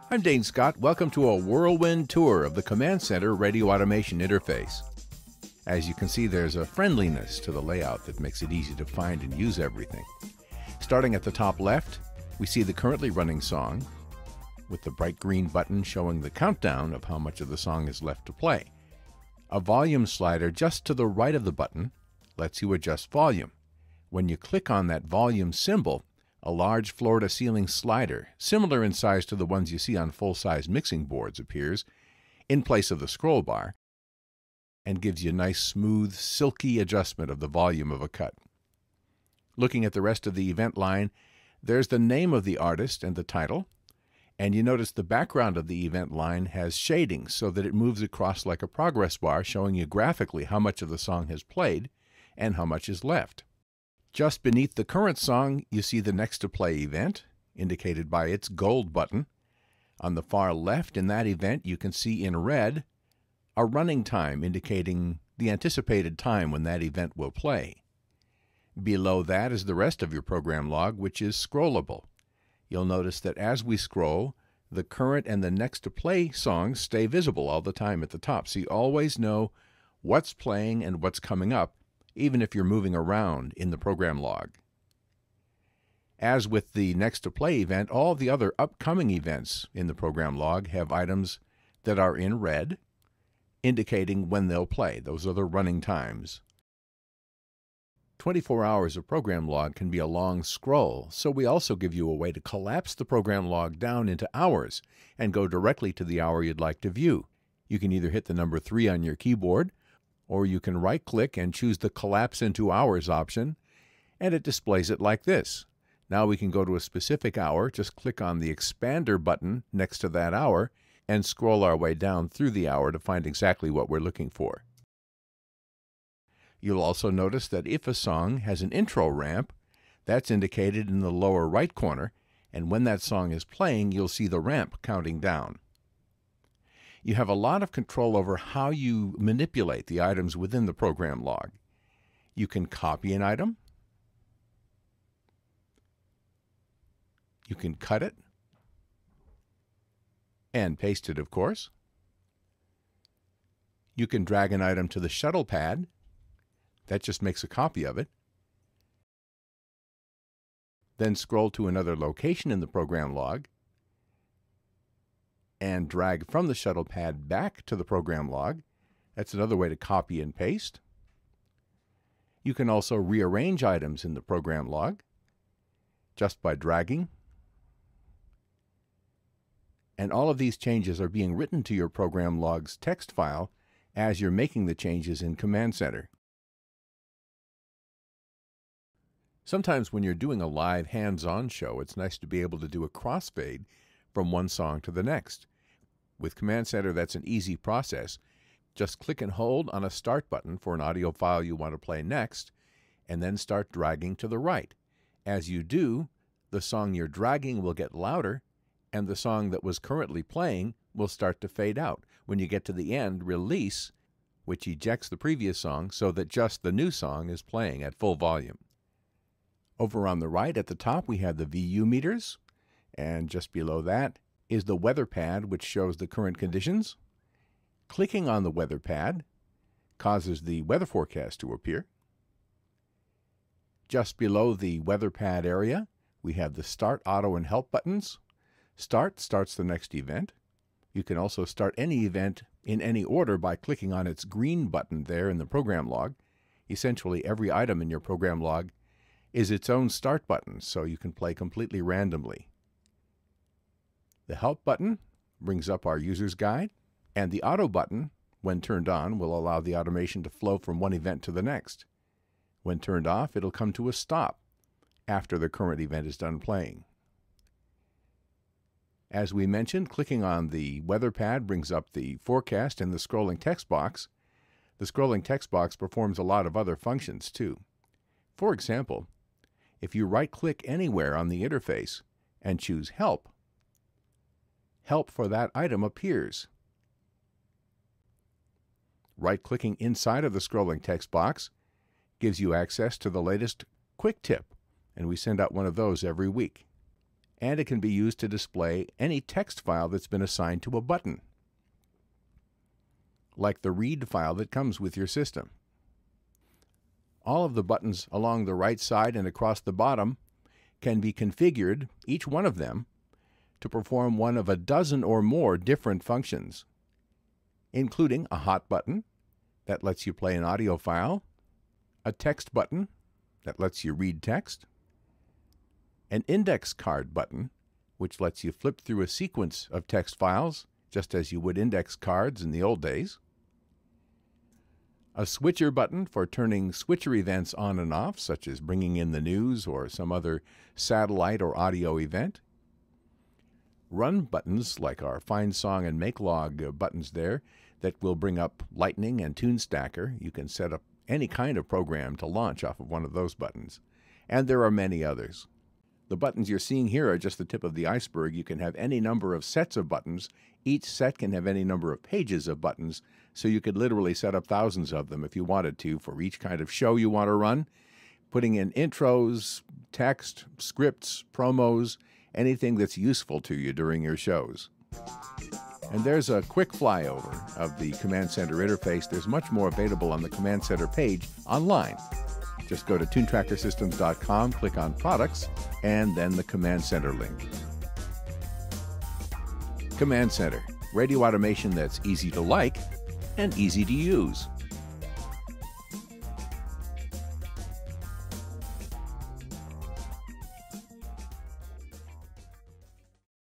I'm Dane Scott. Welcome to a whirlwind tour of the Command Center radio automation interface. As you can see, there's a friendliness to the layout that makes it easy to find and use everything. Starting at the top left, we see the currently running song, with the bright green button showing the countdown of how much of the song is left to play. A volume slider just to the right of the button lets you adjust volume. When you click on that volume symbol, a large floor-to-ceiling slider, similar in size to the ones you see on full-size mixing boards, appears in place of the scroll bar and gives you a nice, smooth, silky adjustment of the volume of a cut. Looking at the rest of the event line, there's the name of the artist and the title, and you notice the background of the event line has shading so that it moves across like a progress bar, showing you graphically how much of the song has played and how much is left. Just beneath the current song, you see the Next to Play event, indicated by its gold button. On the far left in that event, you can see in red a running time indicating the anticipated time when that event will play. Below that is the rest of your program log, which is scrollable. You'll notice that as we scroll, the current and the Next to Play songs stay visible all the time at the top, so you always know what's playing and what's coming up, even if you're moving around in the program log. As with the Next to Play event, all the other upcoming events in the program log have items that are in red, indicating when they'll play. Those are the running times. 24 hours of program log can be a long scroll, so we also give you a way to collapse the program log down into hours and go directly to the hour you'd like to view. You can either hit the number 3 on your keyboard, or you can right-click and choose the Collapse into Hours option, and it displays it like this. Now we can go to a specific hour, just click on the Expander button next to that hour, and scroll our way down through the hour to find exactly what we're looking for. You'll also notice that if a song has an intro ramp, that's indicated in the lower right corner, and when that song is playing, you'll see the ramp counting down. You have a lot of control over how you manipulate the items within the program log. You can copy an item. You can cut it and paste it, of course. You can drag an item to the shuttle pad. That just makes a copy of it. Then scroll to another location in the program log and drag from the shuttle pad back to the program log. That's another way to copy and paste. You can also rearrange items in the program log just by dragging. And all of these changes are being written to your program log's text file as you're making the changes in Command Center. Sometimes when you're doing a live hands-on show, it's nice to be able to do a crossfade from one song to the next. With Command Center, that's an easy process. Just click and hold on a Start button for an audio file you want to play next, and then start dragging to the right. As you do, the song you're dragging will get louder, and the song that was currently playing will start to fade out. When you get to the end, release, which ejects the previous song so that just the new song is playing at full volume. Over on the right at the top, we have the VU meters, and just below that is the weather pad, which shows the current conditions. Clicking on the weather pad causes the weather forecast to appear. Just below the weather pad area, we have the Start, Auto, and Help buttons. Start starts the next event. You can also start any event in any order by clicking on its green button there in the program log. Essentially, every item in your program log is its own start button, so you can play completely randomly. The Help button brings up our user's guide, and the Auto button, when turned on, will allow the automation to flow from one event to the next. When turned off, it'll come to a stop after the current event is done playing. As we mentioned, clicking on the weather pad brings up the forecast and the scrolling text box. The scrolling text box performs a lot of other functions too. For example, if you right-click anywhere on the interface and choose Help, help for that item appears. Right-clicking inside of the scrolling text box gives you access to the latest quick tip, and we send out one of those every week. and it can be used to display any text file that's been assigned to a button, like the read file that comes with your system. All of the buttons along the right side and across the bottom can be configured, each one of them, to perform one of a dozen or more different functions, including a hot button that lets you play an audio file, a text button that lets you read text, an index card button which lets you flip through a sequence of text files just as you would index cards in the old days, a switcher button for turning switcher events on and off, such as bringing in the news or some other satellite or audio event, run buttons like our Find Song and Make Log buttons there that will bring up Lightning and Tune Stacker. You can set up any kind of program to launch off of one of those buttons. And there are many others. The buttons you're seeing here are just the tip of the iceberg. You can have any number of sets of buttons. Each set can have any number of pages of buttons, so you could literally set up thousands of them if you wanted to for each kind of show you want to run, putting in intros, text, scripts, promos, anything that's useful to you during your shows. And there's a quick flyover of the Command Center interface. There's much more available on the Command Center page online. Just go to TuneTrackerSystems.com, click on Products, and then the Command Center link. Command Center, radio automation that's easy to like and easy to use.